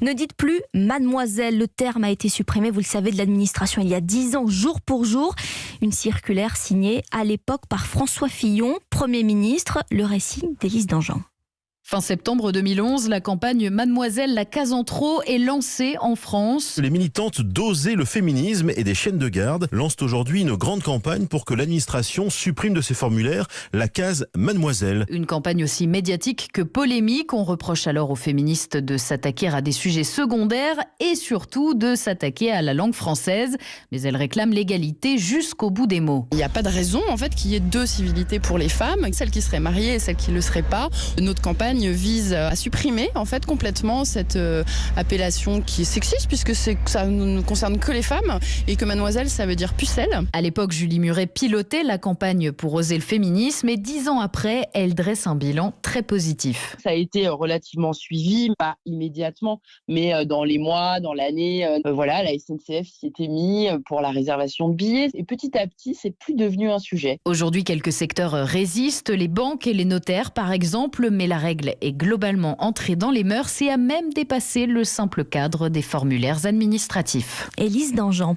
Ne dites plus mademoiselle, le terme a été supprimé, vous le savez, de l'administration il y a 10 ans, jour pour jour. Une circulaire signée à l'époque par François Fillon, Premier ministre. Le récit d'Élise Dangean. Fin septembre 2011, la campagne Mademoiselle la case en trop est lancée en France. Les militantes d'Oser le féminisme et des chaînes de garde lancent aujourd'hui une grande campagne pour que l'administration supprime de ses formulaires la case Mademoiselle. Une campagne aussi médiatique que polémique. On reproche alors aux féministes de s'attaquer à des sujets secondaires et surtout de s'attaquer à la langue française. Mais elles réclament l'égalité jusqu'au bout des mots. Il n'y a pas de raison en fait qu'il y ait deux civilités pour les femmes, celles qui seraient mariées et celles qui ne le seraient pas. Notre campagne vise à supprimer en fait complètement cette appellation qui est sexiste puisque ça ne concerne que les femmes et que mademoiselle ça veut dire pucelle. À l'époque, Julie Muret pilotait la campagne pour oser le féminisme et 10 ans après, elle dresse un bilan très positif. Ça a été relativement suivi, pas immédiatement, mais dans les mois, dans l'année, la SNCF s'y était mis pour la réservation de billets et petit à petit, c'est plus devenu un sujet. Aujourd'hui, quelques secteurs résistent, les banques et les notaires par exemple, mais la règle est globalement entrée dans les mœurs et a même dépassé le simple cadre des formulaires administratifs. Élise Dangean.